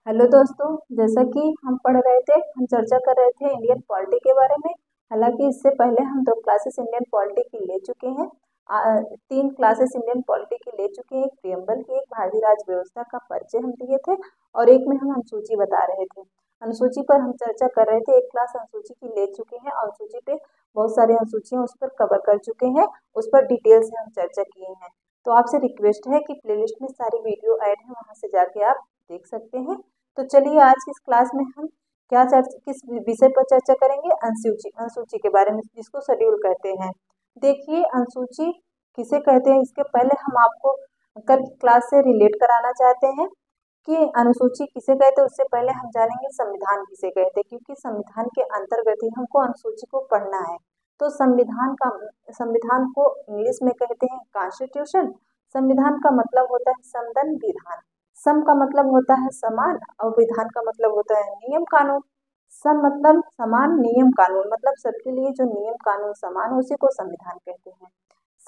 Hello दोस्तों। जैसा कि हम चर्चा कर रहे थे इंडियन पॉलिटी के बारे में। हालांकि इससे पहले हम 2 क्लासेस इंडियन पॉलिटी की ले चुके हैं। 3 क्लासेस इंडियन पॉलिटी की ले चुके हैं। एक प्रियम्बल की, एक भारतीय राज व्यवस्था का परिचय हम दिए थे और एक में हम अनुसूची बता रहे थे। अनुसूची पर हम चर्चा कर रहे थे। एक क्लास अनुसूची की ले चुके हैं। अनुसूची पे बहुत सारी अनुसूचियां उस पर कवर कर चुके हैं। उस पर डिटेल से हम चर्चा किए हैं। तो आपसे रिक्वेस्ट है कि प्लेलिस्ट में सारी वीडियो ऐड है, वहां से जाके आप देख सकते हैं। तो चलिए आज की इस क्लास में हम किस विषय पर चर्चा करेंगे? अनुसूची। अनुसूची के बारे में, जिसको शेड्यूल कहते हैं। देखिए, अनुसूची किसे कहते हैं, इसके पहले हम आपको कल क्लास से रिलेट कराना चाहते हैं कि अनुसूची किसे कहते हैं। उससे पहले हम जानेंगे संविधान किसे कहते हैं, क्योंकि संविधान के अंतर्गत ही हमको अनुसूची को पढ़ना है। तो संविधान को इंग्लिश में कहते हैं कॉन्स्टिट्यूशन। संविधान का मतलब होता है समदन विधान। सम का मतलब होता है समान और विधान का मतलब होता है नियम कानून। सम मतलब समान, नियम कानून मतलब सबके लिए जो नियम कानून समान हो, उसी को संविधान कहते हैं।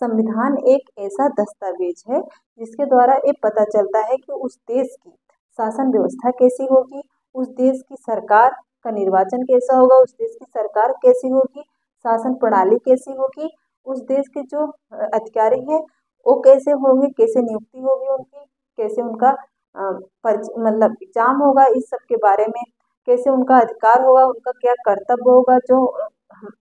संविधान एक ऐसा दस्तावेज है जिसके द्वारा ये पता चलता है कि उस देश की शासन व्यवस्था कैसी होगी, उस देश की सरकार का निर्वाचन कैसा होगा, उस देश की सरकार कैसी होगी, शासन प्रणाली कैसी होगी, उस देश के जो अधिकारी हैं वो कैसे होंगे, कैसे नियुक्ति होगी उनकी, कैसे उनका मतलब एग्जाम होगा, इस सब के बारे में, कैसे उनका अधिकार होगा, उनका क्या कर्तव्य होगा, जो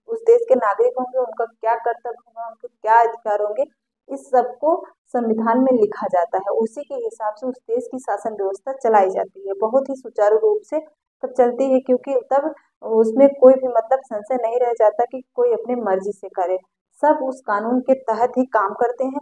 उस देश के नागरिक होंगे उनका क्या कर्तव्य होगा, उनके क्या अधिकार होंगे, इस सब को संविधान में लिखा जाता है। उसी के हिसाब से उस देश की शासन व्यवस्था चलाई जाती है। बहुत ही सुचारू रूप से तब चलती है, क्योंकि तब उसमें कोई भी मतलब संशय नहीं रह जाता कि कोई अपने मर्जी से करे। सब उस कानून के तहत ही काम करते हैं।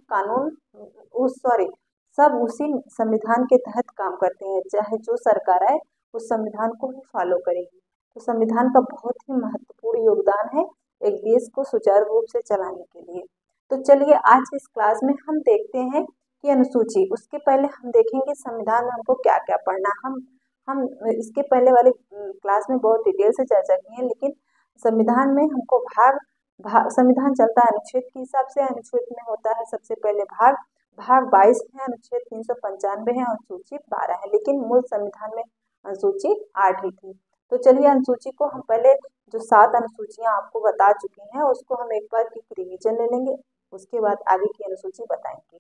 सब उसी संविधान के तहत काम करते हैं। चाहे जो सरकार आए उस संविधान को ही फॉलो करेगी। तो संविधान का बहुत ही महत्वपूर्ण योगदान है एक देश को सुचारू रूप से चलाने के लिए। तो चलिए आज इस क्लास में हम देखते हैं कि अनुसूची। उसके पहले हम देखेंगे संविधान में हमको क्या क्या पढ़ना। हम इसके पहले वाले क्लास में बहुत डिटेल से चर्चा की है, लेकिन संविधान में हमको संविधान चलता है अनुच्छेद के हिसाब से। अनुच्छेद में होता है सबसे पहले भाग 22 है, अनुच्छेद 395 है, अनुसूची 12 है, लेकिन मूल संविधान में अनुसूची 8 ही थी। तो चलिए अनुसूची को हम पहले जो 7 अनुसूचियां आपको बता चुके हैं उसको हम एक बार की रिवीजन ले लेंगे। उसके बाद आगे की अनुसूची बताएंगे।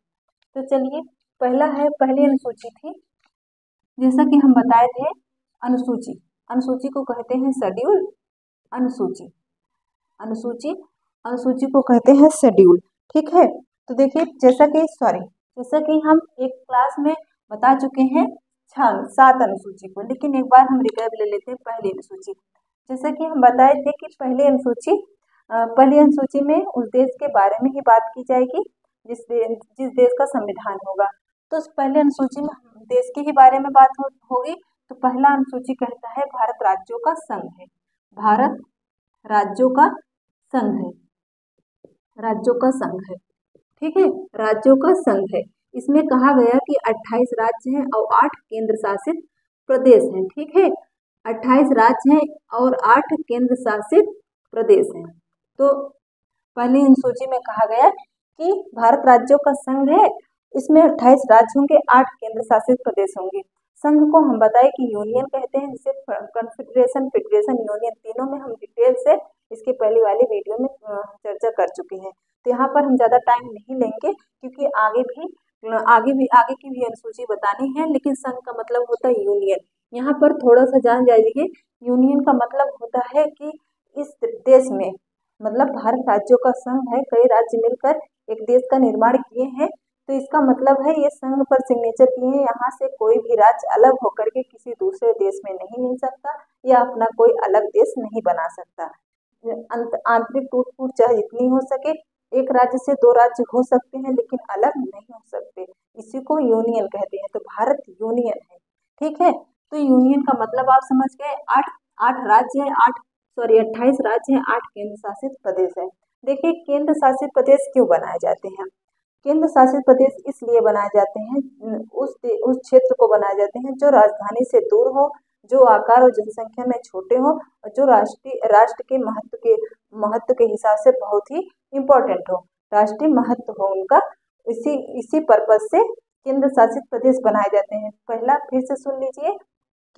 तो चलिए, पहली अनुसूची थी, जैसा कि हम बताए थे, अनुसूची। अनुसूची को कहते हैं शेड्यूल। अनुसूची अनुसूची अनुसूची को कहते हैं शेड्यूल। ठीक है। तो देखिए, जैसा कि हम एक क्लास में बता चुके हैं 7 अनुसूची को, लेकिन एक बार हम रिकैप ले लेते हैं पहली अनुसूची। जैसा कि हम बताए थे कि पहली अनुसूची में उस देश के बारे में ही बात की जाएगी जिस देश का संविधान होगा। तो उस पहले अनुसूची में देश के ही बारे में बात होगी। तो पहला अनुसूची कहता है भारत राज्यों का संघ है। भारत राज्यों का संघ है। राज्यों का संघ है। ठीक है, राज्यों का संघ है। इसमें कहा गया कि 28 राज्य हैं और 8 केंद्र शासित प्रदेश हैं। ठीक है, 28 राज्य हैं और 8 केंद्र शासित प्रदेश हैं। तो पहली अनुसूची में कहा गया कि भारत राज्यों का संघ है। इसमें 28 राज्य होंगे, 8 केंद्र शासित प्रदेश होंगे। संघ को हम बताए कि यूनियन कहते हैं, जिसे कॉन्फेडरेशन, फेडरेशन, यूनियन, तीनों में हम डिटेल से इसके पहले वाली वीडियो में चर्चा कर चुके हैं। तो यहाँ पर हम ज्यादा टाइम नहीं लेंगे, क्योंकि आगे की भी अनुसूची बतानी है। लेकिन संघ का मतलब होता है यूनियन। यहाँ पर थोड़ा सा जान जाइए। यूनियन का मतलब होता है कि इस देश में, मतलब भारत राज्यों का संघ है, कई राज्य मिलकर एक देश का निर्माण किए हैं। तो इसका मतलब है ये संघ पर सिग्नेचर किए हैं। यहाँ से कोई भी राज्य अलग होकर के किसी दूसरे देश में नहीं मिल सकता या अपना कोई अलग देश नहीं बना सकता। आंतरिक टूट फूट चाहे जितनी हो सके, एक राज्य से 2 राज्य हो सकते हैं लेकिन अलग नहीं हो सकते। इसी को यूनियन कहते हैं। तो भारत यूनियन है। ठीक है। तो यूनियन का मतलब आप समझ गए। 8 राज्य है, 28 राज्य हैं, 8 केंद्र शासित प्रदेश है। देखिए, केंद्र शासित प्रदेश क्यों बनाए जाते हैं? केंद्र शासित प्रदेश इसलिए बनाए जाते हैं, उस क्षेत्र को बनाए जाते हैं जो राजधानी से दूर हो, जो आकार और जनसंख्या में छोटे हो, और जो राष्ट्र के महत्व के हिसाब से बहुत ही इम्पोर्टेंट हो, राष्ट्रीय महत्व हो उनका। इसी पर्पज से केंद्र शासित प्रदेश बनाए जाते हैं। पहला फिर से सुन लीजिए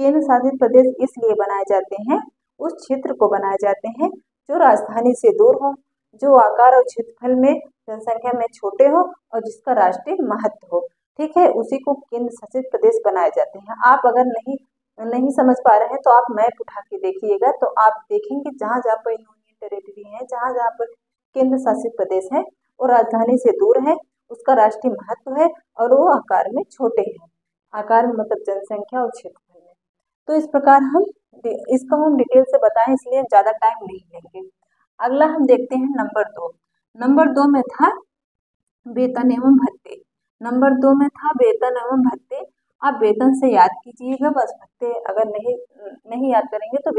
केंद्र शासित प्रदेश इसलिए बनाए जाते हैं, उस क्षेत्र को बनाए जाते हैं जो राजधानी से दूर हो, जो आकार और क्षेत्रफल में जनसंख्या में छोटे हो और जिसका राष्ट्रीय महत्व हो। ठीक है, उसी को केंद्र शासित प्रदेश बनाए जाते हैं। आप अगर नहीं समझ पा रहे हैं तो आप मैप उठा के देखिएगा, तो आप देखेंगे जहाँ जहाँ पर यूनियन टेरिटरी है, जहाँ जहाँ पर केंद्र शासित प्रदेश है, वो राजधानी से दूर है, उसका राष्ट्रीय महत्व है और वो आकार में छोटे हैं। आकार में मतलब जनसंख्या और क्षेत्रफल में। तो इस प्रकार इसको हम डिटेल से बताएं, इसलिए ज़्यादा टाइम नहीं लेंगे। अगला हम देखते हैं नंबर 2। नंबर 2 में था वेतन एवं भत्ते। नंबर 2 में था वेतन एवं भत्ते। आप वेतन से याद कीजिएगा बस, भत्ते अगर नहीं याद करेंगे तो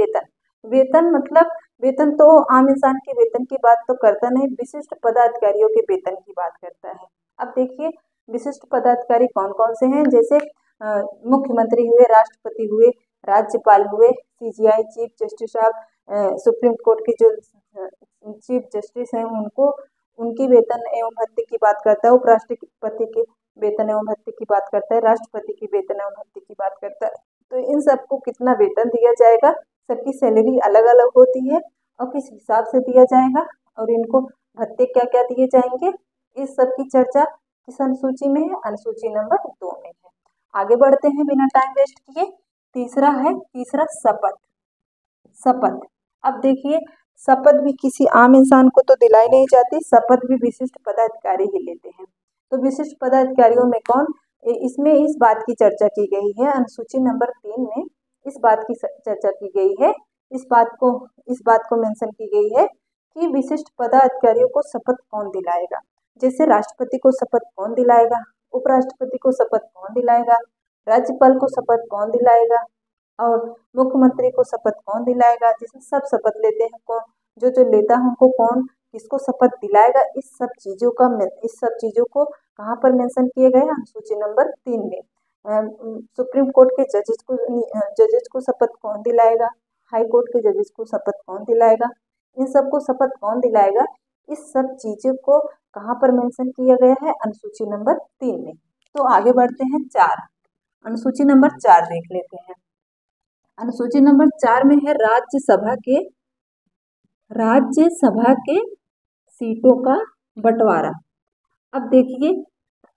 वेतन मतलब वेतन तो आम इंसान के वेतन की बात तो करता नहीं, विशिष्ट पदाधिकारियों के वेतन की बात करता है। अब देखिए विशिष्ट पदाधिकारी कौन कौन से हैं, जैसे मुख्यमंत्री हुए, राष्ट्रपति हुए, राज्यपाल हुए, CGI chief justice of supreme court के जो चीफ जस्टिस हैं उनकी वेतन एवं भत्ते की बात करता है। उपराष्ट्रपति के वेतन एवं भत्ते की बात करता है, राष्ट्रपति की वेतन एवं भत्ते की बात करता है। तो इन सबको कितना वेतन दिया जाएगा, सबकी सैलरी अलग अलग होती है और किस हिसाब से दिया जाएगा और इनको भत्ते क्या क्या दिए जाएंगे, इस सब की चर्चा किस अनुसूची में है, अनुसूची नंबर 2 में है। आगे बढ़ते हैं बिना टाइम वेस्ट किए। तीसरा शपथ। अब देखिए शपथ भी किसी आम इंसान को तो दिलाई नहीं जाती, शपथ भी विशिष्ट पदाधिकारी ही लेते हैं। तो विशिष्ट पदाधिकारियों में कौन, इसमें इस बात की चर्चा की गई है, अनुसूची नंबर 3 में इस बात की चर्चा की गई है, इस बात को मेंशन की गई है कि विशिष्ट पदाधिकारियों को शपथ कौन दिलाएगा। जैसे राष्ट्रपति को शपथ कौन दिलाएगा, उपराष्ट्रपति को शपथ कौन दिलाएगा, राज्यपाल को शपथ कौन दिलाएगा और मुख्यमंत्री को शपथ कौन दिलाएगा। जिसमें सब शपथ लेते हैं, कौन जो लेता है उनको कौन किसको शपथ दिलाएगा, इस सब चीजों को कहाँ पर मेंशन किए गए, अनुसूची नंबर 3 में। सुप्रीम कोर्ट के जजेस को शपथ कौन दिलाएगा, हाई कोर्ट के जजेस को शपथ कौन दिलाएगा, इन सबको शपथ कौन दिलाएगा, इस सब चीजों को कहाँ पर मेंशन किया गया है, अनुसूची नंबर 3 में। तो आगे बढ़ते हैं 4, अनुसूची नंबर 4 देख लेते हैं। अनुसूची नंबर 4 में है राज्यसभा के सीटों का बंटवारा। अब देखिए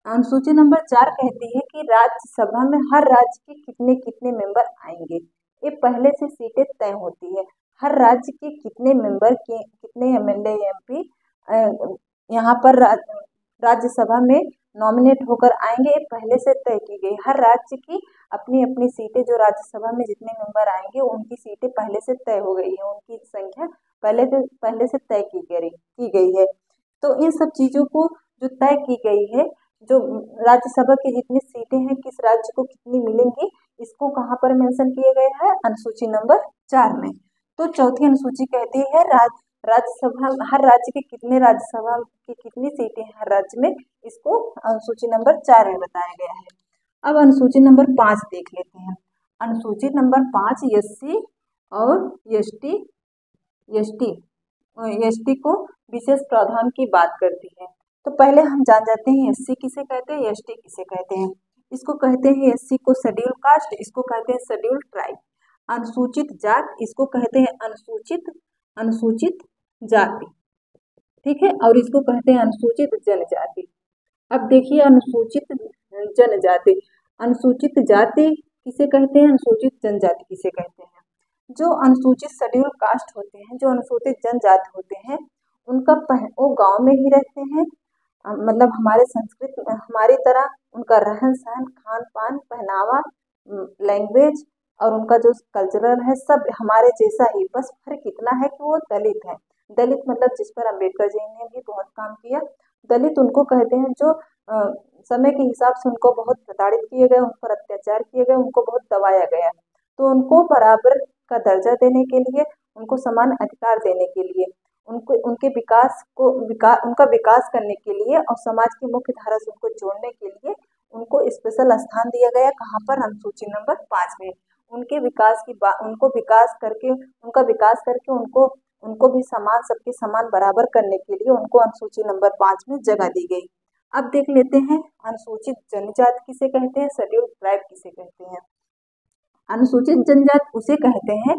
अनुसूची नंबर 4 कहती है कि राज्यसभा में हर राज्य के कितने कितने मेंबर आएंगे। ये पहले से सीटें तय होती है, हर राज्य के कितने मेंबर के कितने एमएलए एमपी यहाँ पर राज्यसभा में नॉमिनेट होकर आएंगे, ये पहले से तय की गई। हर राज्य की अपनी अपनी सीटें, जो राज्यसभा में जितने मेंबर आएंगे उनकी सीटें पहले से तय हो गई है, उनकी संख्या पहले से तय की गई है। तो इन सब चीजों को जो तय की गई है, जो राज्यसभा की जितनी सीटें हैं किस राज्य को कितनी मिलेंगी, इसको कहाँ पर मेंशन किया गया है, अनुसूची नंबर 4 में। तो चौथी अनुसूची कहती है राज्यसभा हर राज्य के कितने राज्यसभा की कितनी सीटें हैं हर राज्य में, इसको अनुसूची नंबर 4 में बताया गया है। अब अनुसूची नंबर 5 देख लेते हैं। अनुसूची नंबर 5 एससी और एसटी को विशेष प्रावधान की बात करती है। तो पहले हम जान जाते हैं एससी किसे कहते हैं, एसटी किसे कहते हैं। इसको कहते हैं एससी को शेड्यूल कास्ट, इसको कहते हैं शेड्यूल ट्राइब। अनुसूचित जात, इसको कहते हैं अनुसूचित जाति, ठीक है, और इसको कहते हैं अनुसूचित जनजाति। अब देखिए अनुसूचित जनजाति, अनुसूचित जाति किसे कहते हैं, अनुसूचित जनजाति किसे कहते हैं। जो अनुसूचित शेड्यूल कास्ट होते हैं, जो अनुसूचित जनजाति होते हैं, उनका वो गांव में ही रहते हैं, मतलब हमारी तरह उनका रहन सहन, खान पान, पहनावा, लैंग्वेज और उनका जो कल्चरल है सब हमारे जैसा ही, बस फर्क इतना है कि वो दलित है। दलित मतलब जिस पर अम्बेडकर जी ने भी बहुत काम किया, दलित उनको कहते हैं जो समय के हिसाब से उनको बहुत प्रताड़ित किए गए, उन पर अत्याचार किए गए, उनको बहुत दबाया गया। तो उनको बराबर का दर्जा देने के लिए, उनको समान अधिकार देने के लिए, उनके उनका विकास करने के लिए और समाज की मुख्य धारा से उनको जोड़ने के लिए उनको स्पेशल स्थान दिया गया। कहाँ पर, अनुसूची नंबर 5 में। उनका विकास करके उनको भी सबके समान बराबर करने के लिए उनको अनुसूची नंबर 5 में जगह दी गई। अब देख लेते हैं अनुसूचित जनजाति किसे कहते हैं, शेड्यूल ट्राइब किसे कहते हैं। अनुसूचित जनजाति उसे कहते हैं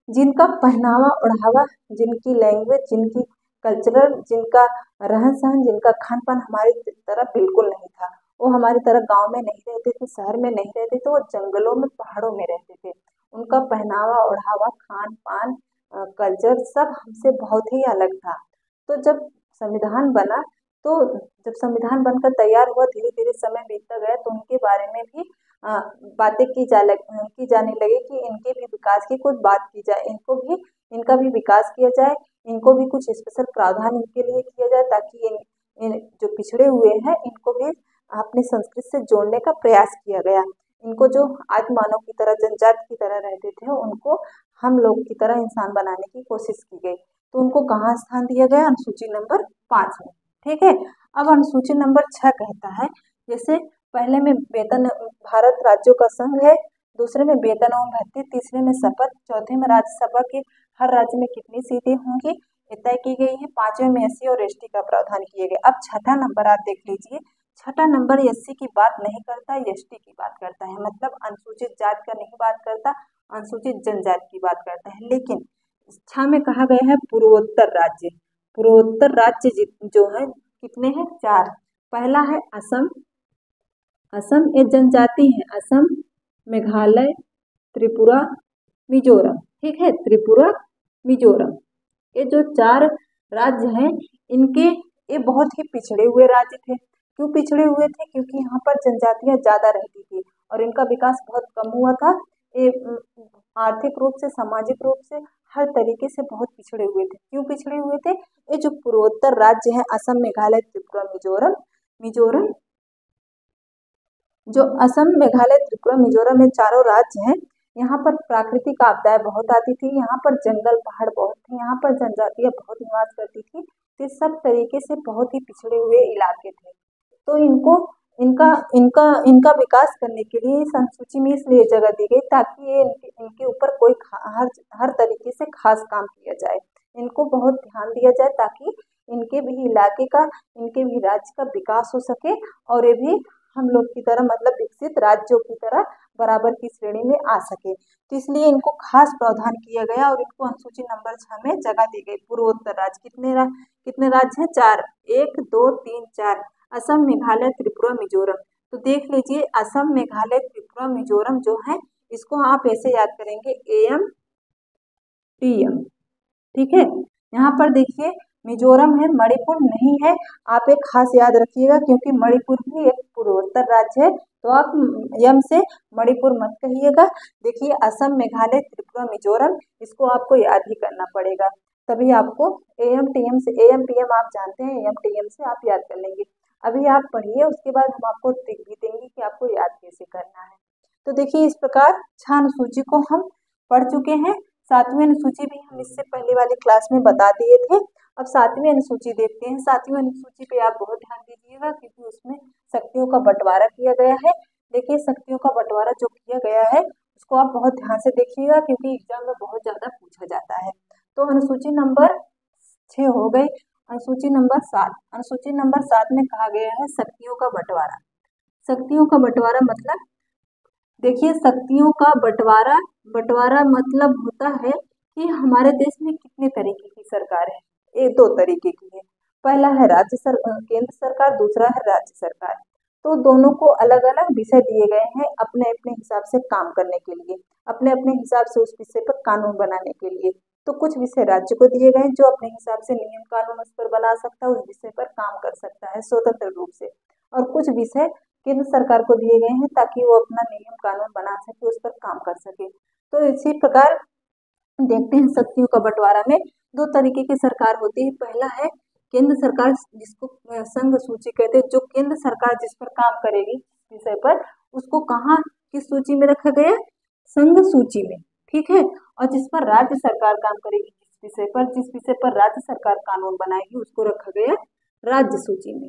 जिनका पहनावा ओढ़ावा, जिनकी लैंग्वेज, जिनकी कल्चरल, जिनका रहन सहन, जिनका खान पान हमारी तरह बिल्कुल नहीं था। वो हमारी तरह गांव में नहीं रहते थे, शहर में नहीं रहते थे, वो जंगलों में पहाड़ों में रहते थे। उनका पहनावा ओढ़ावा, खान पान, कल्चर सब हमसे बहुत ही अलग था। तो जब संविधान बना, तो जब संविधान बनकर तैयार हुआ, धीरे धीरे समय बीतता गया, तो उनके बारे में भी बातें की जाने लगी कि इनके भी विकास की कुछ बात की जाए, इनका भी विकास किया जाए, इनको भी कुछ स्पेशल प्रावधान इनके लिए किया जाए, ताकि इन जो पिछड़े हुए हैं इनको भी अपनी संस्कृति से जोड़ने का प्रयास किया गया। इनको जो आदि मानव की तरह, जनजाति की तरह रहते थे, उनको हम लोग की तरह इंसान बनाने की कोशिश की गई। तो उनको कहाँ स्थान दिया गया? अनुसूची नंबर 5 में। ठीक है। अब अनुसूची नंबर 6 कहता है, जैसे पहले में वेतन, भारत राज्यों का संघ है, दूसरे में वेतन एवं भत्ते, तीसरे में शपथ, चौथे में राज्यसभा के हर राज्य में कितनी सीटें होंगी ये तय की गई है, पांचवें में एससी और एसटी का प्रावधान किए गए। अब छठा नंबर आप देख लीजिए, छठा नंबर एससी की बात नहीं करता, एसटी की बात करता है, मतलब अनुसूचित जाति का नहीं बात करता, अनुसूचित जनजाति की बात करता है। लेकिन 6 में कहा गया है पूर्वोत्तर राज्य। पूर्वोत्तर राज्य जो है कितने हैं? 4। पहला है असम। असम एक जनजाति है, असम, मेघालय, त्रिपुरा, मिजोरम। ठीक है, त्रिपुरा, मिजोरम, ये जो 4 राज्य हैं, इनके ये बहुत ही पिछड़े हुए राज्य थे। क्यों पिछड़े हुए थे? क्योंकि यहाँ पर जनजातियां ज्यादा रहती थी और इनका विकास बहुत कम हुआ था। ये आर्थिक रूप से, सामाजिक रूप से, हर तरीके से बहुत पिछड़े हुए थे। क्यों पिछड़े हुए थे? ये जो पूर्वोत्तर राज्य है, असम, मेघालय, त्रिपुरा, मिजोरम, जो असम, मेघालय, त्रिपुरा, मिजोरम, ये चारों राज्य हैं, यहाँ पर प्राकृतिक आपदाएं बहुत आती थी, यहाँ पर जंगल पहाड़ बहुत थे, यहाँ पर जनजातियां बहुत निवास करती थी। तो सब तरीके से बहुत ही पिछड़े हुए इलाके थे। तो इनको इनका इनका इनका विकास करने के लिए इस अनुसूची में इसलिए जगह दी गई ताकि ये इनके ऊपर कोई हर तरीके से खास काम किया जाए, इनको बहुत ध्यान दिया जाए, ताकि इनके भी इलाके का, इनके भी राज्य का विकास हो सके और ये भी हम लोग की तरह, मतलब विकसित राज्यों की तरह बराबर की श्रेणी में आ सके। तो इसलिए इनको खास प्रावधान किया गया और इनको अनुसूची नंबर 6 में जगह दी गई। पूर्वोत्तर राज्य कितने राज्य हैं? 4। 1 2 3 4, असम, मेघालय, त्रिपुरा, मिजोरम। तो देख लीजिए, असम, मेघालय, त्रिपुरा, मिजोरम जो है, इसको आप ऐसे याद करेंगे, AM TM। ठीक है। यहाँ पर देखिए मिजोरम है, मणिपुर नहीं है, आप एक खास याद रखिएगा, क्योंकि मणिपुर भी एक पूर्वोत्तर राज्य है, तो आप यम से मणिपुर मत कहिएगा। देखिए असम, मेघालय, त्रिपुरा, मिजोरम, इसको आपको याद ही करना पड़ेगा, तभी आपको AM TM से, AM PM आप जानते हैं, AM TM से आप याद कर लेंगे। अभी आप पढ़िए, उसके बाद हम आपको ट्रिक भी देंगे कि आपको याद कैसे करना है। तो देखिए इस प्रकार 6 अनुसूची को हम पढ़ चुके हैं। 7वीं अनुसूची भी हम इससे पहले वाली क्लास में बता दिए थे। अब 7वीं अनुसूची देखते हैं। 7वीं अनुसूची पे आप बहुत ध्यान दीजिएगा, क्योंकि उसमें शक्तियों का बंटवारा किया गया है। देखिए शक्तियों का बंटवारा जो किया गया है उसको आप बहुत ध्यान से देखिएगा, क्योंकि एग्जाम में बहुत ज्यादा पूछा जाता है। तो अनुसूची नंबर 6 हो गई। अनुसूची नंबर 7। अनुसूची नंबर 7 में कहा गया है शक्तियों का बंटवारा। शक्तियों का बंटवारा मतलब, देखिए शक्तियों का बंटवारा मतलब होता है कि हमारे देश में कितने तरीके की सरकार है। ये 2 तरीके की है। पहला है केंद्र सरकार, दूसरा है राज्य सरकार। तो दोनों को अलग अलग विषय दिए गए हैं अपने अपने हिसाब से काम करने के लिए, अपने अपने हिसाब से उस विषय पर कानून बनाने के लिए। तो कुछ विषय राज्य को दिए गए जो अपने हिसाब से नियम कानून उस पर बना सकता है, उस विषय पर काम कर सकता है स्वतंत्र रूप से, और कुछ विषय केंद्र सरकार को दिए गए हैं ताकि वो अपना नियम कानून बना सके, उस पर काम कर सके। तो इसी प्रकार देखते हैं शक्तियों का बंटवारा में 2 तरीके की सरकार होती है। पहला है केंद्र सरकार, जिसको संघ सूची कहते हैं। जो केंद्र सरकार जिस पर काम करेगी विषय पर, उसको कहाँ किस सूची में रखा गया? संघ सूची में। ठीक है। और जिस पर राज्य सरकार काम करेगी, जिस विषय पर राज्य सरकार कानून बनाएगी, उसको रखा गया राज्य सूची में,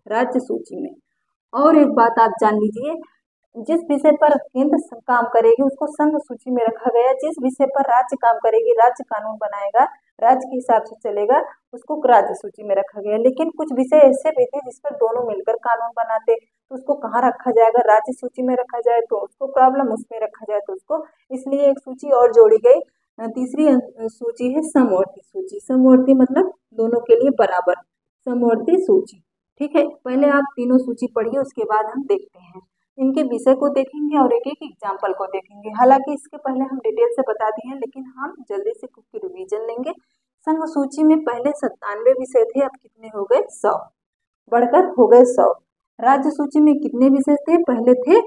राज्य सूची में। और एक बात आप जान लीजिए, जिस विषय पर केंद्र काम करेगी उसको संघ सूची में रखा गया, जिस विषय पर राज्य काम करेगी, राज्य कानून बनाएगा, राज्य के हिसाब से चलेगा उसको राज्य सूची में रखा गया। लेकिन कुछ विषय ऐसे भी थे जिस पर दोनों मिलकर कानून बनाते, तो उसको कहाँ रखा जाएगा, राज्य सूची में रखा जाए तो उसको प्रॉब्लम, उसमें रखा जाए तो उसको, इसलिए एक सूची और जोड़ी गई। तीसरी सूची है समवर्ती सूची। समवर्ती मतलब दोनों के लिए बराबर, समवर्ती सूची। ठीक है, पहले आप तीनों सूची पढ़िए, उसके बाद हम देखते हैं इनके विषय को देखेंगे और एक एक एग्जाम्पल को देखेंगे। हालांकि इसके पहले हम डिटेल से बता दिए हैं, लेकिन हम जल्दी से कुछ रिवीजन लेंगे। संघ सूची में पहले 97 विषय थे, अब कितने हो गए, 100, बढ़कर हो गए 100। राज्य सूची में कितने विषय थे, पहले थे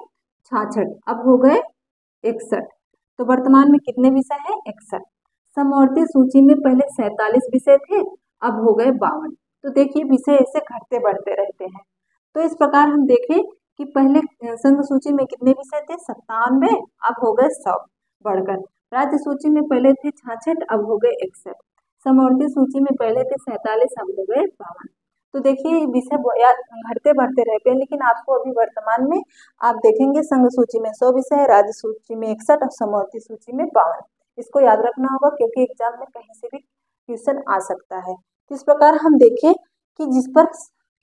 66, अब हो गए 61, तो वर्तमान में कितने विषय हैं, 61। समवर्ती सूची में पहले 47 विषय थे, अब हो गए 52। तो देखिए विषय ऐसे घटते बढ़ते रहते हैं। तो इस प्रकार हम देखें कि पहले संघ सूची में कितने विषय थे, 97, अब हो गए 100 बढ़कर। राज्य सूची में पहले थे 66, अब हो गए 61। समवर्ती सूची में पहले थे 47, अब हो गए 52। तो देखिए विषय घटते बढ़ते रहते हैं, लेकिन आपको अभी वर्तमान में आप देखेंगे संघ सूची में 100 विषय है, राज्य सूची में 61 और समवर्ती सूची में 52। इसको याद रखना होगा क्योंकि एग्जाम में कहीं से भी क्वेश्चन आ सकता है। इस प्रकार हम देखें कि जिस पर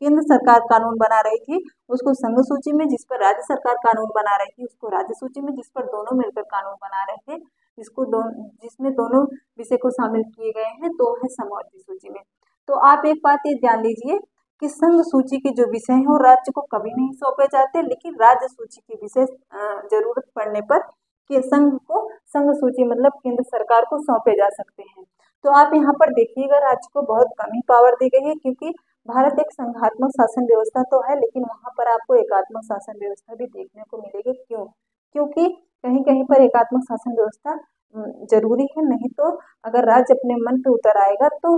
केंद्र सरकार कानून बना रही थी उसको संघ सूची में, जिस पर राज्य सरकार कानून बना रही थी उसको राज्य सूची में, जिस पर दोनों मिलकर कानून बना रहे थे जिसमें दोनों विषय को शामिल किए गए हैं तो है समवर्ती सूची में। तो आप एक बात ये ध्यान दीजिए कि संघ सूची के जो विषय हैं वो राज्य को कभी नहीं सौंपे जाते, लेकिन राज्य सूची के विषय जरूरत पड़ने पर कि संघ सूची मतलब केंद्र सरकार को सौंपे जा सकते हैं। तो आप यहाँ पर देखिएगा राज्य को बहुत कम ही पावर दी गई है, क्योंकि भारत एक संघात्मक शासन व्यवस्था तो है, लेकिन वहाँ पर आपको एकात्मक शासन व्यवस्था भी देखने को मिलेगी। क्यों? क्योंकि कहीं कहीं पर एकात्मक शासन व्यवस्था जरूरी है, नहीं तो अगर राज्य अपने मन पे उतर आएगा तो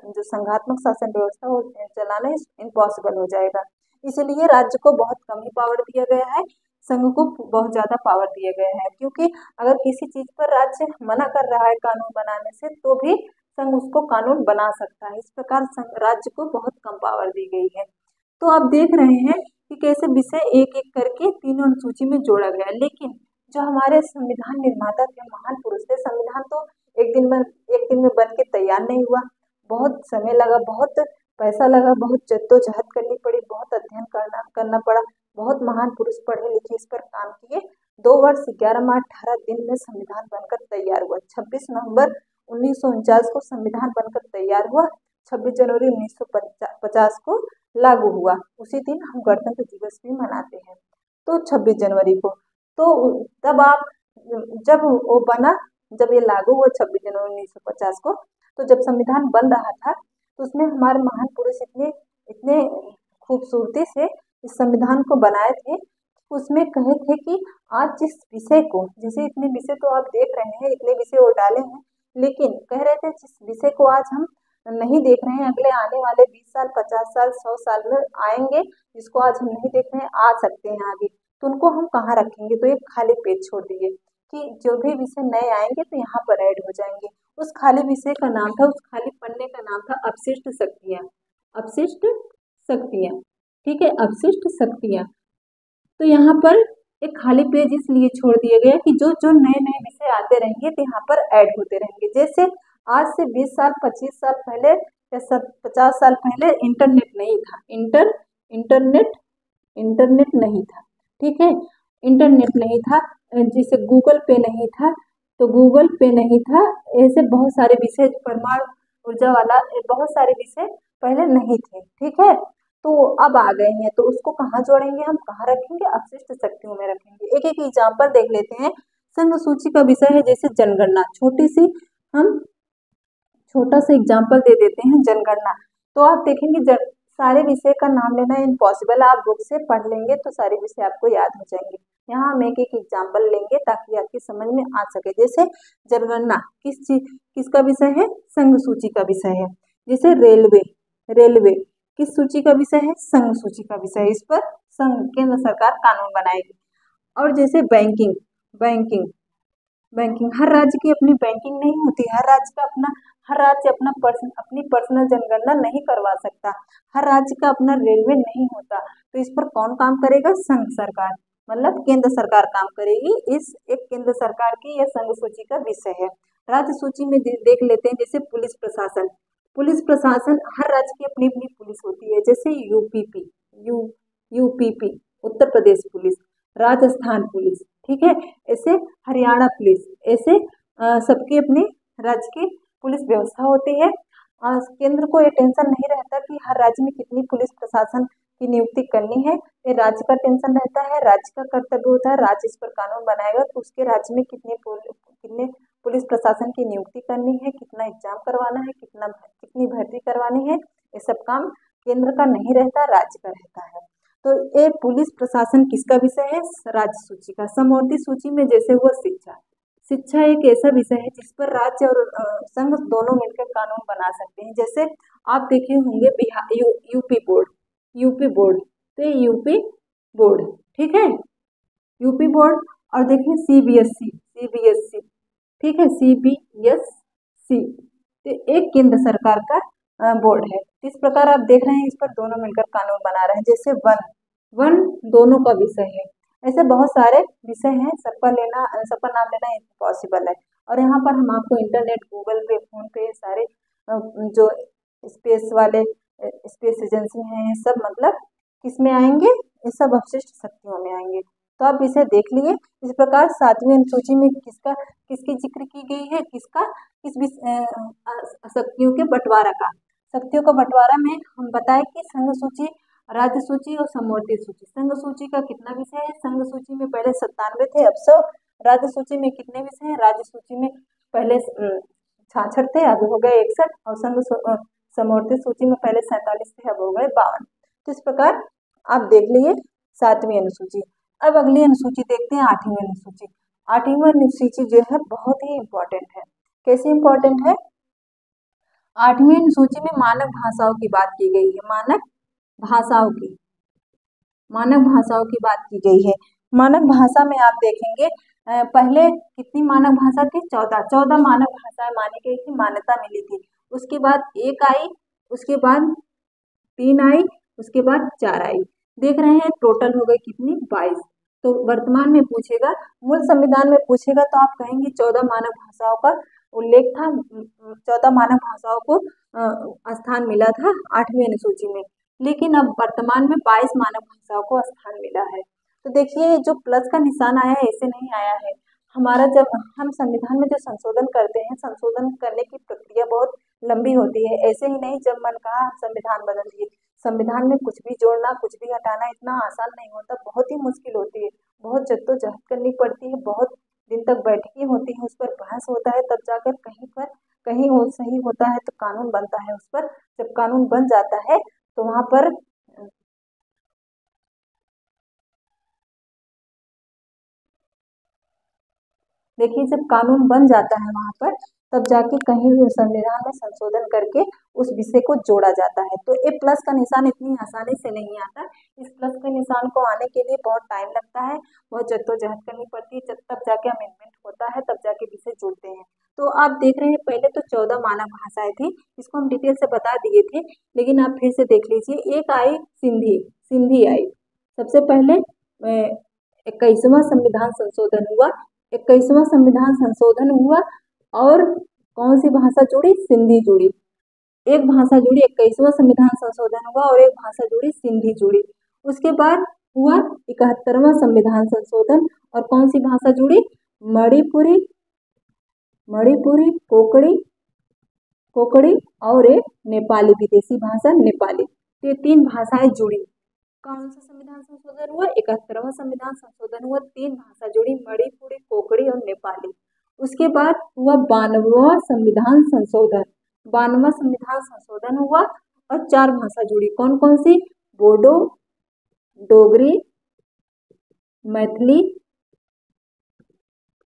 जो संघात्मक शासन व्यवस्था वो चलाना इम्पॉसिबल हो जाएगा। इसलिए राज्य को बहुत कम ही पावर दिया गया है, संघ को बहुत ज्यादा पावर दिया गया है। क्योंकि अगर किसी चीज पर राज्य मना कर रहा है कानून बनाने से तो भी संघ उसको कानून बना सकता है। इस प्रकार राज्य को बहुत कम पावर दी गई है। तो आप देख रहे हैं कि कैसे विषय एक एक करके तीनों सूची में जोड़ा गया। लेकिन जो हमारे संविधान निर्माता थे, महान पुरुष थे, संविधान तो एक दिन में बन के तैयार नहीं हुआ, बहुत समय लगा, बहुत पैसा लगा, बहुत जद्दोजहद करनी पड़ी, बहुत अध्ययन करना पड़ा, बहुत महान पुरुष पढ़े लिखे इस पर काम किए। 2 वर्ष 11 माह 18 दिन में संविधान बनकर तैयार हुआ। 26 नवंबर 1949 को संविधान बनकर तैयार हुआ, 26 जनवरी 1950 को लागू हुआ। उसी दिन हम गणतंत्र दिवस भी मनाते हैं, तो 26 जनवरी को। तो तब जब वो बना, जब ये लागू हुआ 26 जनवरी 1950 को, तो जब संविधान बन रहा था तो उसमें हमारे महान पुरुष इतने खूबसूरती से इस संविधान को बनाए थे। उसमें कहे थे कि आज जिस विषय को, जैसे इतने विषय तो आप देख रहे हैं, इतने विषय वो डाले हैं, लेकिन कह रहे थे जिस विषय को आज हम नहीं देख रहे हैं, अगले आने वाले 20 साल 50 साल 100 साल में आएंगे, जिसको आज हम नहीं देख रहे हैं, आ सकते हैं आगे, तो उनको हम कहाँ रखेंगे। तो एक खाली पेज छोड़ दिए कि जो भी विषय नए आएंगे तो यहाँ पर ऐड हो जाएंगे। उस खाली विषय का नाम था, उस खाली पन्ने का नाम था अपशिष्ट शक्तियाँ। अपशिष्ट शक्तियाँ, ठीक है, अपशिष्ट शक्तियाँ। तो यहाँ पर एक खाली पेज इसलिए छोड़ दिया गया कि जो जो नए नए विषय आते रहेंगे तो यहाँ पर ऐड होते रहेंगे। जैसे आज से 20 साल 25 साल पहले या 50 साल पहले इंटरनेट नहीं था, इंटरनेट नहीं था, ठीक है, इंटरनेट नहीं था, जैसे गूगल पे नहीं था, तो गूगल पे नहीं था, ऐसे बहुत सारे विषय, परमाणु ऊर्जा वाला बहुत सारे विषय पहले नहीं थे, ठीक है, तो अब आ गए हैं, तो उसको कहाँ जोड़ेंगे, हम कहाँ रखेंगे, अपशिष्ट शक्तियों में रखेंगे। एक एक एग्जाम्पल देख लेते हैं। संघ सूची का विषय है जैसे जनगणना, हम छोटा सा एग्जाम्पल दे देते हैं, जनगणना। तो आप देखेंगे सारे विषय का नाम लेना इम्पॉसिबल, आप बुक से पढ़ लेंगे तो सारे विषय आपको याद हो जाएंगे। यहाँ हम एक एक एग्जाम्पल लेंगे ताकि आपकी समझ में आ सके। जैसे जनगणना किसका विषय है, संघ सूची का विषय है। जैसे रेलवे किस सूची का विषय है, संघ सूची का विषय है, इस पर केंद्र सरकार कानून बनाएगी। और जैसे बैंकिंग, हर राज्य की अपनी बैंकिंग नहीं होती, हर राज्य अपनी पर्सनल जनगणना नहीं करवा सकता, हर राज्य का अपना रेलवे नहीं होता, तो इस पर कौन काम करेगा, संघ सरकार, मतलब केंद्र सरकार काम करेगी। इस एक केंद्र सरकार की यह संघ सूची का विषय है। राज्य सूची में देख लेते हैं, जैसे पुलिस प्रशासन। पुलिस प्रशासन, हर राज्य की अपनी अपनी पुलिस होती है, जैसे you UPP Uttar Pradesh police, Rajasthan police, ठीक है, ऐसे हरियाणा पुलिस, ऐसे सबकी अपनी राज्य की पुलिस व्यवस्था होती है। केंद्र को ये टेंशन नहीं रहता कि हर राज्य में कितनी पुलिस प्रशासन की नियुक्ति करनी है, ये राज्य का टेंशन रहता है। राज्य का कर्तव्य होता है, राज्य इस पर कानून बनाएगा तो उसके राज्य में कितने पुलिस प्रशासन की नियुक्ति करनी है, कितना एग्जाम करवाना है, कितनी भर्ती करवानी है, ये सब काम केंद्र का नहीं रहता, राज्य का रहता है। तो ये पुलिस प्रशासन किसका विषय है? राज्य सूची का। समवर्ती सूची में जैसे हुआ शिक्षा। शिक्षा एक ऐसा विषय है जिस पर राज्य और संघ दोनों मिलकर कानून बना सकते हैं। जैसे आप देखे होंगे बिहार यूपी बोर्ड, तो ये यूपी बोर्ड, ठीक है, यूपी बोर्ड। और देखिए सीबीएसई, ठीक है, सीबीएसई, तो एक केंद्र सरकार का बोर्ड है। इस प्रकार आप देख रहे हैं, इस पर दोनों मिलकर कानून बना रहे हैं। जैसे वन दोनों का विषय है। ऐसे बहुत सारे विषय हैं, सबका नाम लेना इम्पॉसिबल है। और यहाँ पर हम आपको इंटरनेट, गूगल पे, फोन पे, सारे जो स्पेस एजेंसी हैं, ये सब मतलब किस में आएंगे? ये सब अवशिष्ट शक्तियों में आएंगे। तो आप इसे देख लिए। इस प्रकार 7वीं अनुसूची में किसकी जिक्र की गई है? शक्तियों के बंटवारा का। शक्तियों का बंटवारा में हम बताएं कि संघ सूची, राज्य सूची और समवर्ती सूची। संघ सूची का कितना विषय है? संघ सूची में पहले 97 थे, अब 100। राज्य सूची में कितने विषय हैं? राज्य सूची में पहले 66 थे, अब हो गए 61। और समवर्ती सूची में पहले 47 थे, अब हो गए 52। तो इस प्रकार आप देख लिए 7वीं अनुसूची। अब अगली अनुसूची देखते हैं, 8वीं अनुसूची। 8वीं अनुसूची जो है बहुत ही इम्पोर्टेंट है। कैसे इम्पोर्टेंट है? 8वीं अनुसूची में मानक भाषाओं की बात की गई है। मानक भाषाओं की बात की गई है। मानक भाषा में आप देखेंगे पहले कितनी मानक भाषा थी? 14 मानक भाषाएं मानी गई थी, मान्यता मिली थी। उसके बाद 1 आई, उसके बाद 3 आई, उसके बाद 4 आई। देख रहे हैं टोटल हो गई कितनी? 22। तो वर्तमान में पूछेगा, मूल संविधान में पूछेगा तो आप कहेंगे 14 मानक भाषाओं का उल्लेख था, 14 मानक भाषाओं को स्थान मिला था 8वीं अनुसूची में। लेकिन अब वर्तमान में 22 मानक भाषाओं को स्थान मिला है। तो देखिए जो प्लस का निशान आया है, ऐसे नहीं आया है। हमारा जब हम संविधान में जो संशोधन करते हैं, संशोधन करने की प्रक्रिया बहुत लंबी होती है। ऐसे ही नहीं जब मन कहा संविधान बदल दिए। संविधान में कुछ भी जोड़ना, कुछ भी हटाना इतना आसान नहीं होता, बहुत ही मुश्किल होती है, बहुत जद्दोजहद करनी पड़ती है, बहुत दिन तक बैठकें होती है, उस पर बहस होता है, तब जाकर कहीं वो सही होता है तो कानून बनता है उस पर। जब कानून बन जाता है तो वहां पर देखिए जब कानून बन जाता है वहां पर, तब जाके कहीं भी संविधान में संशोधन करके उस विषय को जोड़ा जाता है। तो ये प्लस का निशान इतनी आसानी से नहीं आता। इस प्लस के निशान को आने के लिए बहुत टाइम लगता है, बहुत जद्दोजहद करनी पड़ती है, तब जाके अमेंडमेंट होता है, तब जाके विषय जुड़ते हैं। तो आप देख रहे हैं पहले तो 14 मानक भाषाएं थी, इसको हम डिटेल से बता दिए थे, लेकिन आप फिर से देख लीजिए। एक आई सिंधी आई। सबसे पहले 21वां संविधान संशोधन हुआ। 21वां संविधान संशोधन हुआ और कौन सी भाषा जुड़ी? सिंधी जुड़ी। एक भाषा जुड़ी, 21वां संविधान संशोधन हुआ और एक भाषा जुड़ी, सिंधी जुड़ी। उसके बाद हुआ 71वां संविधान संशोधन और कौन सी भाषा जुड़ी? मणिपुरी, कोकड़ी और एक नेपाली, विदेशी भाषा नेपाली। तो ये 3 भाषाएं जुड़ी। कौन सा संविधान संशोधन हुआ? 71वां संविधान संशोधन हुआ, 3 भाषा जुड़ी, मणिपुरी, कोकड़ी और नेपाली। उसके बाद हुआ 92वां संविधान संशोधन। 92वां संविधान संशोधन हुआ और 4 भाषा जुड़ी। कौन कौन सी? बोडो, डोगरी, मैथिली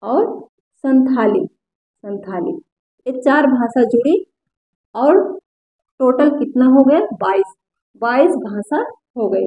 और संथाली। ये 4 भाषा जुड़ी और टोटल कितना हो गया? 22 भाषा हो गई,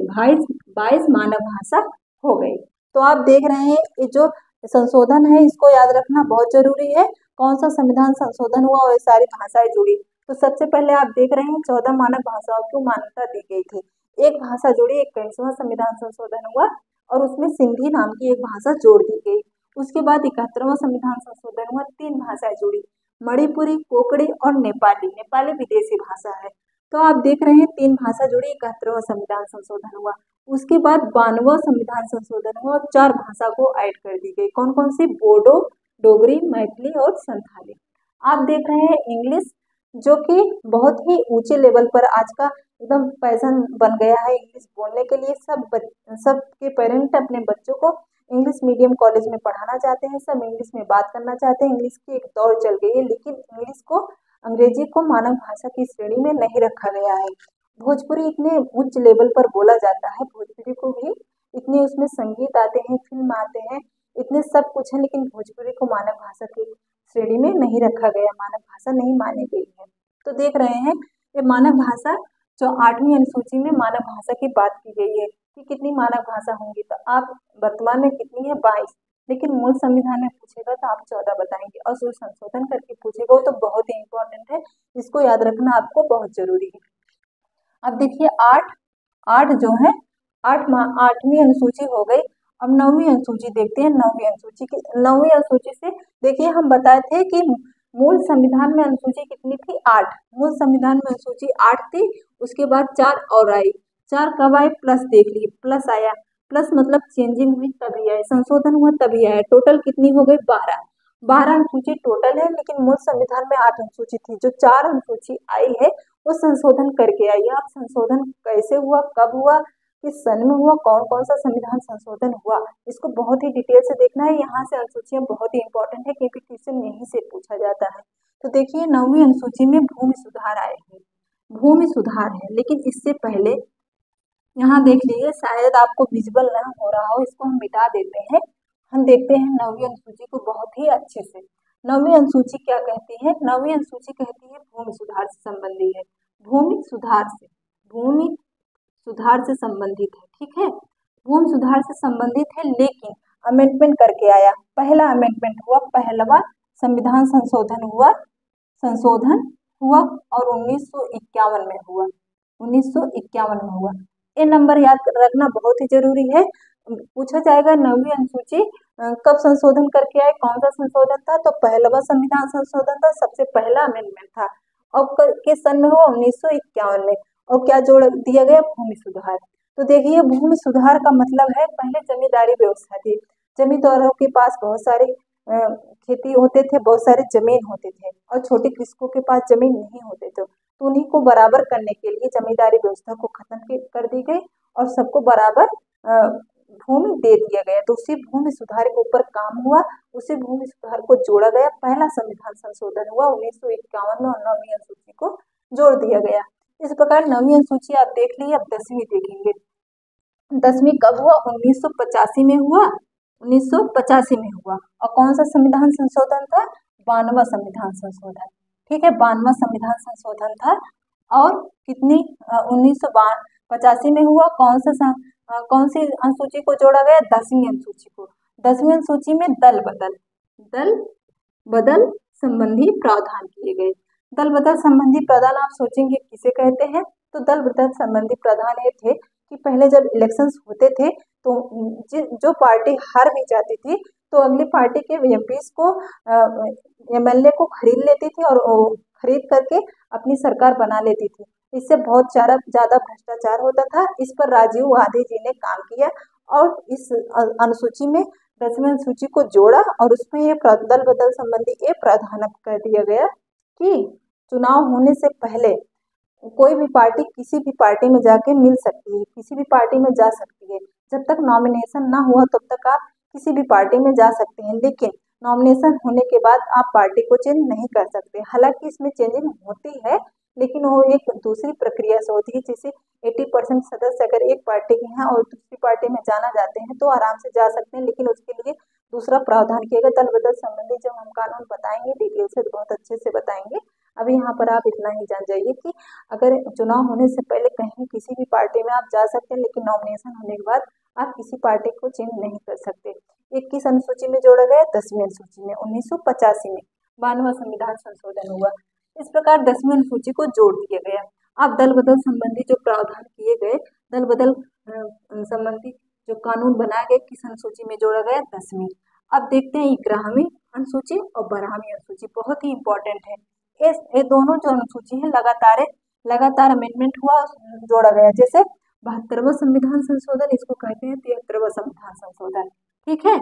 22 मानव भाषा हो गई। तो आप देख रहे हैं ये जो संशोधन है इसको याद रखना बहुत जरूरी है। कौन सा संविधान संशोधन हुआ और ये सारी भाषाएं जुड़ी। तो सबसे पहले आप देख रहे हैं 14 मानक भाषाओं को मान्यता दी गई थी। एक भाषा जुड़ी, 21वां संविधान संशोधन हुआ और उसमें सिंधी नाम की एक भाषा जोड़ दी गई। उसके बाद 71वां संविधान संशोधन हुआ, 3 भाषाएं जुड़ी, मणिपुरी, कोंकणी और नेपाली। नेपाली विदेशी भाषा है। तो आप देख रहे हैं 3 भाषा जुड़ी, 71वां संविधान संशोधन हुआ। उसके बाद 92वां संविधान संशोधन हुआ और 4 भाषा को ऐड कर दी गई। कौन कौन सी? बोडो, डोगरी, मैथिली और संथाली। आप देख रहे हैं इंग्लिश, जो कि बहुत ही ऊंचे लेवल पर आज का एकदम पैशन बन गया है इंग्लिश बोलने के लिए। सबके पेरेंट अपने बच्चों को इंग्लिश मीडियम कॉलेज में पढ़ाना चाहते हैं, सब इंग्लिश में बात करना चाहते हैं। इंग्लिश की एक दौड़ चल गई है, लेकिन इंग्लिश को, अंग्रेजी को मानव भाषा की श्रेणी में नहीं रखा गया है। भोजपुरी इतने उच्च लेवल पर बोला जाता है, भोजपुरी को भी इतने उसमें संगीत आते हैं, फिल्म आते हैं, इतने सब कुछ है, लेकिन भोजपुरी को मानव भाषा की श्रेणी में नहीं रखा गया, मानव भाषा नहीं मानी गई है। तो देख रहे हैं ये मानव भाषा जो 8वीं अनुसूची में मानव भाषा की बात की गई है कि कितनी मानव भाषा होंगी, तो आप वर्तमान में कितनी है? 22। लेकिन मूल संविधान में पूछेगा तो आप 14 बताएंगे, और जो संशोधन करके पूछेगा वो तो बहुत ही इंपॉर्टेंट है, इसको याद रखना आपको बहुत जरूरी है। अब देखिए 8 जो है 8वीं अनुसूची हो गई। अब 9वीं अनुसूची देखते हैं। 9वीं अनुसूची से देखिए, हम बताए थे कि मूल संविधान में अनुसूची कितनी थी? 8। मूल संविधान में अनुसूची 8 थी, उसके बाद 4 और आई। 4 कब आई? प्लस देख लीजिए, प्लस आया, प्लस मतलब चेंजिंग हुई तभी आया, संशोधन हुआ तभी आया। टोटल कितनी हो गई? 12 अनुसूची टोटल है, लेकिन मूल संविधान में 8 अनुसूची थी। जो 4 अनुसूची आई है वो संशोधन करके आई है। अब संशोधन कैसे हुआ, कब हुआ, किस सन में हुआ, कौन कौन सा संविधान संशोधन हुआ, इसको बहुत ही डिटेल से देखना है। यहाँ से अनुसूचियां बहुत ही इंपॉर्टेंट है, क्योंकि क्वेश्चन यहीं से पूछा जाता है। तो देखिए 9वीं अनुसूची में भूमि सुधार आए हैं, भूमि सुधार है, लेकिन इससे पहले यहाँ देख लीजिए, शायद आपको विजुअल ना हो रहा हो, इसको हम मिटा देते हैं। हम देखते हैं 9वीं अनुसूची को बहुत ही अच्छे से। 9वीं अनुसूची क्या कहती है? 9वीं अनुसूची कहती है भूमि सुधार से संबंधित है, भूमि सुधार से संबंधित है, ठीक है, भूमि सुधार से संबंधित है। लेकिन अमेंडमेंट करके आया, पहला अमेंडमेंट हुआ, पहलवा संविधान संशोधन हुआ और 1951 में हुआ, 1951 में हुआ। ये नंबर याद रखना बहुत ही जरूरी है। पूछा जाएगा 9वीं अनुसूची कब संशोधन करके आए, कौन सा संशोधन था? तो पहलवा संविधान संशोधन था, सबसे पहला अमेंडमेंट था, और किस सन में हुआ? 1951 में। और क्या जोड़ दिया गया? भूमि सुधार। तो देखिए भूमि सुधार का मतलब है, पहले जमींदारी व्यवस्था थी, जमींदारों के पास बहुत सारे खेती होते थे, बहुत सारे जमीन होते थे, और छोटे कृषकों के पास जमीन नहीं होते थे। तो उन्हीं को बराबर करने के लिए जमींदारी व्यवस्था को खत्म कर दी गई और सबको बराबर भूमि दे दिया गया। तो उसी भूमि सुधार के ऊपर काम हुआ, उसी भूमि सुधार को जोड़ा गया, पहला संविधान संशोधन हुआ 1951 में, और 9वीं अनुसूची को जोड़ दिया गया। इस प्रकार 9वीं अनुसूची आप देख लीजिए। अब 10वीं देखेंगे। 10वीं कब हुआ? 1985 में हुआ, 1985 में हुआ। और कौन सा संविधान संशोधन था? 92वां संविधान संशोधन, ठीक है, 92वां संविधान संशोधन था। और कितनी 1985 में हुआ। कौन सी अनुसूची को जोड़ा गया? 10वीं अनुसूची को। 10वीं अनुसूची में दल बदल संबंधी प्रावधान किए गए। दल बदल संबंधी प्रावधान आप सोचेंगे किसे कहते हैं? तो दल बदल संबंधी प्रावधान ये थे कि पहले जब इलेक्शंस होते थे तो जो पार्टी हार भी जाती थी तो अगली पार्टी के एमपीज को, एमएलए को खरीद लेती थी और खरीद करके अपनी सरकार बना लेती थी। इससे बहुत ज्यादा भ्रष्टाचार होता था। इस पर राजीव गांधी जी ने काम किया और इस अनुसूची में 10वीं अनुसूची को जोड़ा और उसमें ये दल बदल संबंधी ये प्रावधान कर दिया गया कि चुनाव होने से पहले कोई भी पार्टी किसी भी पार्टी में जाके मिल सकती है, किसी भी पार्टी में जा सकती है। जब तक नॉमिनेशन ना हुआ तब तक आप किसी भी पार्टी में जा सकते हैं, लेकिन नॉमिनेशन होने के बाद आप पार्टी को चेंज नहीं कर सकते। हालांकि इसमें चेंजिंग होती है, लेकिन वो एक दूसरी प्रक्रिया से होती है। जैसे 80% सदस्य अगर एक पार्टी के हैं और दूसरी पार्टी में जाना चाहते हैं तो आराम से जा सकते हैं, लेकिन उसके लिए दूसरा प्रावधान किया गया। दल बदल संबंधी जब हम कानून बताएंगे डिटेल से, बहुत अच्छे से बताएंगे। अभी यहाँ पर आप इतना ही जान जाइए कि अगर चुनाव होने से पहले कहीं किसी भी पार्टी में आप जा सकते हैं, लेकिन नॉमिनेशन होने के बाद आप किसी पार्टी को चेंज नहीं कर सकते। 21 अनुसूची में जोड़ा गया, 10वीं अनुसूची में 1985 में 92वां संविधान संशोधन हुआ। इस प्रकार 10वीं अनुसूची को जोड़ दिया गया। अब दल बदल संबंधी जो प्रावधान किए गए, दल बदल संबंधी जो कानून बनाए गए, किस अनुसूची में जोड़ा गया? 10वीं। अब देखते हैं 11वीं अनुसूची और 12वीं अनुसूची बहुत ही इम्पोर्टेंट है। ये दोनों जो अनुसूची है लगातार अमेंडमेंट हुआ, जोड़ा गया। जैसे 72वां संविधान संशोधन, इसको कहते हैं 73वां संविधान संशोधन। ठीक है,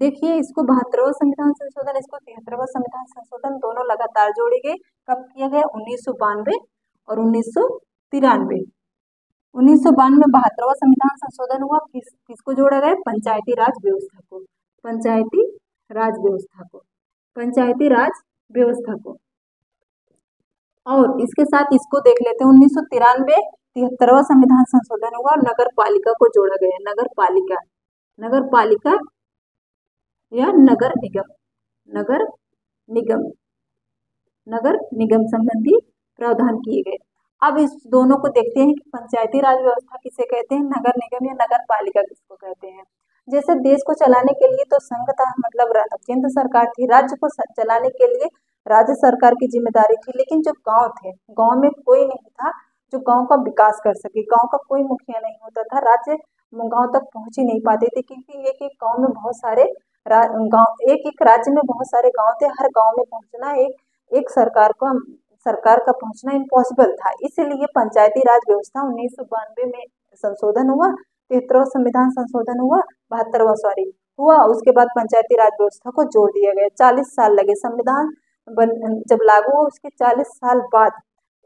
देखिए इसको 72वां संविधान संशोधन, इसको 73वां संविधान संशोधन, दोनों लगातार जोड़े गए। कब किया गया? 1992 और 1993। 1992 में 72वां संविधान संशोधन हुआ। किसको जोड़ा गया? पंचायती राज व्यवस्था को, पंचायती राज व्यवस्था को, पंचायती राज व्यवस्था को। और इसके साथ इसको देख लेते हैं, 1993 73वां संविधान संशोधन हुआ और नगर पालिका को जोड़ा गया। नगर पालिका या नगर निगम संबंधी प्रावधान किए गए। अब इस दोनों को देखते हैं कि पंचायती राज व्यवस्था किसे कहते हैं, नगर निगम या नगर पालिका किसको कहते हैं। जैसे देश को चलाने के लिए तो संघ था, मतलब केंद्र सरकार थी। राज्य को चलाने के लिए राज्य सरकार की जिम्मेदारी थी। लेकिन जो गांव थे, गांव में कोई नहीं था जो गांव का विकास कर सके। गांव का कोई मुखिया नहीं होता था, राज्य गांव तक पहुंच ही नहीं पाते थे, क्योंकि एक एक गांव में बहुत सारे गांव, एक एक राज्य में बहुत सारे गांव थे। हर गांव में पहुंचना एक सरकार का पहुंचना इम्पॉसिबल था। इसलिए पंचायती राज व्यवस्था 1992 में संशोधन हुआ, 73वां संविधान संशोधन हुआ, 72वां हुआ। उसके बाद पंचायती राज व्यवस्था को जोड़ दिया गया। 40 साल लगे संविधान जब लागू हुआ, उसके 40 साल बाद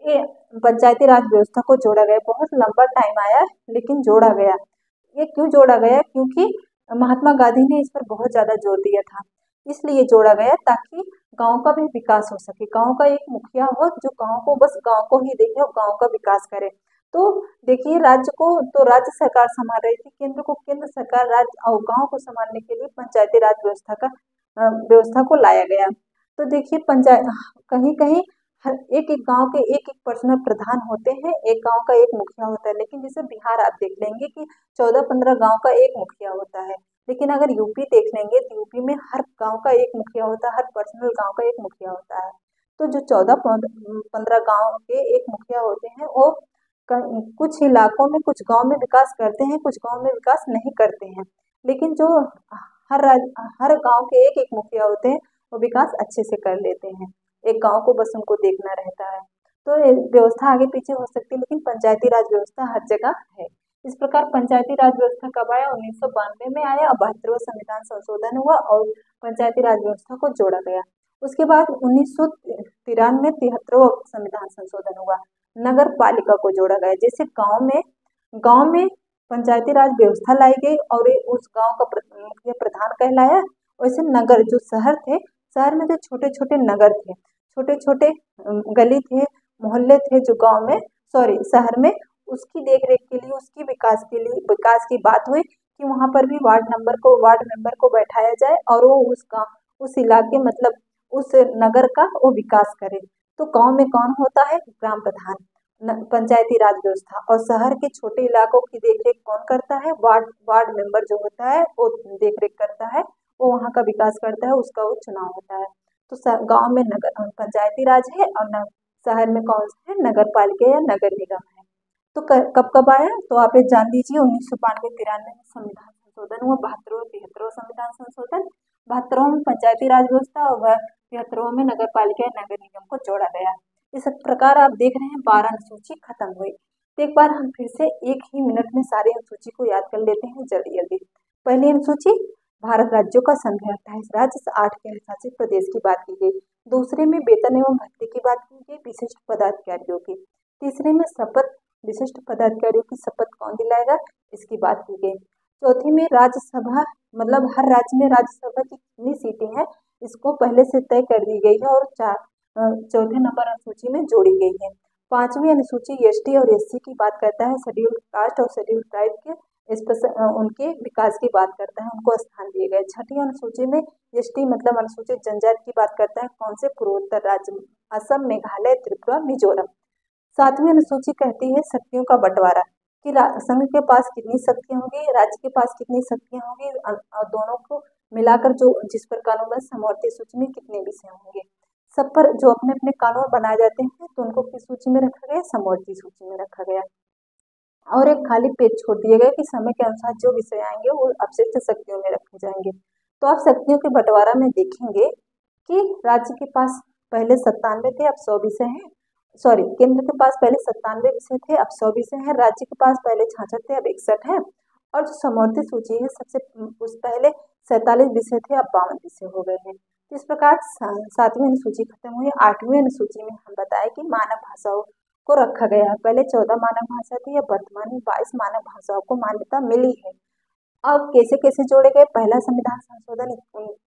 ये पंचायती राज व्यवस्था को जोड़ा गया। बहुत लंबा टाइम आया, लेकिन जोड़ा गया। ये क्यों जोड़ा गया? क्योंकि महात्मा गांधी ने इस पर बहुत ज्यादा जोर दिया था, इसलिए जोड़ा गया, ताकि गांव का भी विकास हो सके। गांव का एक मुखिया हो जो गांव को, बस गांव को ही देखे और गांव का विकास करे। तो देखिए, राज्य को तो राज्य सरकार संभाल रही थी, केंद्र को केंद्र सरकार, राज्य और गांव को संभालने के लिए पंचायती राज व्यवस्था को लाया गया। तो देखिए, पंचायत कहीं कहीं एक एक गांव के एक एक पर्सनल प्रधान होते हैं, एक गांव का एक मुखिया होता है। लेकिन जैसे बिहार आप देख लेंगे कि 14-15 गांव का एक मुखिया होता है। लेकिन अगर यूपी देख लेंगे तो यूपी में हर गांव का एक मुखिया होता है, हर पर्सनल गांव का एक मुखिया होता है। तो जो 14-15 गांव के एक मुखिया होते हैं, वो कुछ इलाकों में, कुछ गांव में विकास करते हैं, कुछ गांव में विकास नहीं करते हैं। लेकिन जो हर गांव के एक एक मुखिया होते हैं, वो विकास अच्छे से कर लेते हैं। एक गांव को बस उनको देखना रहता है। तो व्यवस्था आगे पीछे हो सकती है, लेकिन पंचायती राज व्यवस्था हर जगह है। इस प्रकार पंचायती राज व्यवस्था कब आया? 1992 में आया और 72वां संविधान संशोधन हुआ और पंचायती राज व्यवस्था को जोड़ा गया। उसके बाद 1993 73वां संविधान संशोधन हुआ, नगर पालिका को जोड़ा गया। जैसे गांव में पंचायती राज व्यवस्था लाई गई और उस गांव का मुखिया प्रधान कहलाया। वैसे नगर, जो शहर थे, शहर में जो छोटे छोटे नगर थे, छोटे छोटे गली थे, मोहल्ले थे, जो गांव में, सॉरी शहर में, उसकी देखरेख के लिए, उसकी विकास की बात हुई कि वहां पर भी वार्ड मेंबर को बैठाया जाए और वो उस इलाके, मतलब उस नगर का वो विकास करे। तो गांव में कौन होता है? ग्राम प्रधान। पंचायती राज व्यवस्था। और शहर के छोटे इलाकों की देखरेख कौन करता है? वार्ड मेंबर जो होता है वो देखरेख करता है, वो वहाँ का विकास करता है, उसका वो चुनाव होता है। तो गांव में नगर पंचायती राज है और शहर में कौन सा है? नगर पालिका या नगर निगम है। तो कब कब आया? तो आप ये जान लीजिए, 1992-93 में संविधान संशोधन हुआ, 72वां संविधान संशोधन, 72वां में पंचायती राज व्यवस्था और 73वां में नगर पालिका या नगर निगम को जोड़ा गया। इस प्रकार आप देख रहे हैं 12 अनुसूची खत्म हुई। तो एक बार हम फिर से एक ही मिनट में सारी अनुसूची को याद कर लेते हैं जल्दी जल्दी। पहली अनुसूची, भारत राज्यों का संघ है, 28 राज्य, 8 केंद्र शासित प्रदेश की बात की गई। दूसरे में वेतन एवं भत्ते की बात की गई, विशिष्ट पदाधिकारियों की। तीसरे में शपथ, विशिष्ट पदाधिकारियों की शपथ कौन दिलाएगा, इसकी बात की गई। चौथी में राज्यसभा, मतलब हर राज्य में राज्यसभा की कितनी सीटें हैं, इसको पहले से तय कर दी गई है और चौथे नंबर अनुसूची में जोड़ी गई है। पांचवी अनुसूची एसटी और एससी की बात करता है, शेड्यूल्ड कास्ट और शेड्यूल्ड ट्राइब के उनके विकास की बात करता है, उनको स्थान दिए गए। छठी अनुसूची में एसटी मतलब अनुसूचित जनजाति की बात करता है, कौन से? पूर्वोत्तर राज्य, असम, मेघालय, त्रिपुरा, मिजोरम। सातवीं अनुसूची कहती है शक्तियों का बंटवारा, कि संघ के पास कितनी शक्तियां होंगी, राज्य के पास कितनी शक्तियां होंगी, और दोनों को मिलाकर जो जिस पर कानून बन, समवर्ती सूची में कितने विषय होंगे। सब पर जो अपने अपने कानून बनाए जाते हैं, तो उनको किस सूची में रखा गया? समवर्ती सूची में रखा गया। और एक खाली पेज छोड़ दिए गए कि समय के अनुसार जो विषय आएंगे वो अपशिष्ट शक्तियों में रखे जाएंगे। तो आप शक्तियों के बंटवारा में देखेंगे कि राज्य के पास पहले 97 थे, अब 100 विषय हैं। सॉरी, केंद्र के पास पहले 97 विषय थे, अब 100 विषय हैं। राज्य के पास पहले 66 थे, अब 61 है। और जो समवर्ती सूची है, सबसे उस पहले 47 विषय थे, अब 52 विषय हो गए हैं। तो इस प्रकार 7वीं अनुसूची खत्म हुई। 8वीं अनुसूची में हम बताएं कि मानव भाषाओं को रखा गया है। पहले 14 मानव भाषा थी, अब वर्तमान में 22 मानव भाषाओं को मान्यता मिली है। अब कैसे कैसे जोड़े गए? पहला संविधान संशोधन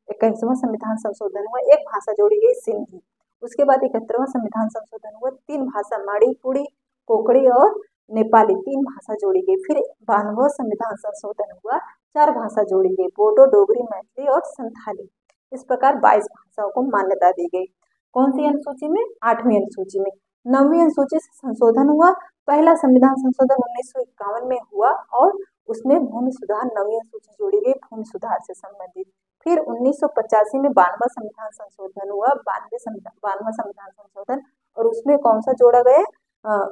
21वां संविधान संशोधन हुआ, एक भाषा जोड़ी गई, सिंधी। उसके बाद 71वां संविधान संशोधन हुआ, 3 भाषा मणिपुरी, कोंकणी और नेपाली, 3 भाषा जोड़ी गई। फिर 92वां संविधान संशोधन हुआ, 4 भाषा जोड़ी गई, बोडो, डोगरी, मैथिली और संथाली। इस प्रकार 22 भाषाओं को मान्यता दी गई। कौन सी अनुसूची में? 8वीं अनुसूची में। 9वीं अनुसूची से संशोधन हुआ। पहला संविधान संशोधन 1951 में हुआ और उसमें भूमि सुधार 9वीं अनुसूची जोड़ी गई, भूमि सुधार से संबंधित। फिर 1985 में 92वां संविधान संशोधन हुआ, 92वां संविधान संशोधन, और उसमें कौन सा जोड़ा गया?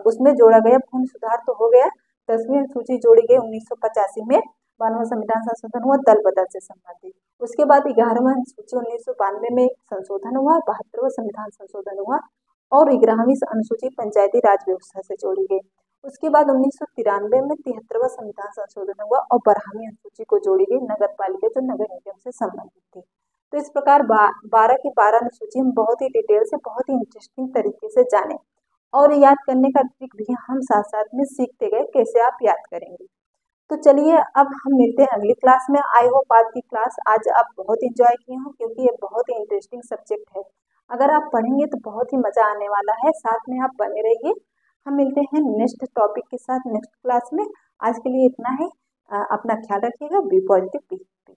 उसमें जोड़ा गया भूमि सुधार तो हो गया। 10वीं अनुसूची जोड़ी गई 1985 में, 92वां संविधान संशोधन हुआ, दल बदल से संबंधित। उसके बाद 11वां अनुसूची 1992 में संशोधन हुआ, 72वां संविधान संशोधन हुआ और 11वीं अनुसूची पंचायती राज व्यवस्था से जोड़ी गई। उसके बाद 1993 में 73वां संविधान संशोधन हुआ और 12वीं अनुसूची को जोड़ी गई, नगर पालिका जो नगर निगम से संबंधित थी। तो इस प्रकार 12 की 12 अनुसूची हम बहुत ही डिटेल से, बहुत ही इंटरेस्टिंग तरीके से जाने और याद करने का ट्रिक भी हम साथ साथ में सीखते गए, कैसे आप याद करेंगे। तो चलिए अब हम मिलते हैं अगली क्लास में। आई होप आज की क्लास आज आप बहुत इंजॉय किए हों, क्योंकि ये बहुत ही इंटरेस्टिंग सब्जेक्ट है। अगर आप पढ़ेंगे तो बहुत ही मजा आने वाला है। साथ में आप बने रहिए। हम मिलते हैं नेक्स्ट टॉपिक के साथ नेक्स्ट क्लास में। आज के लिए इतना ही। अपना ख्याल रखिएगा। Be positive, be happy.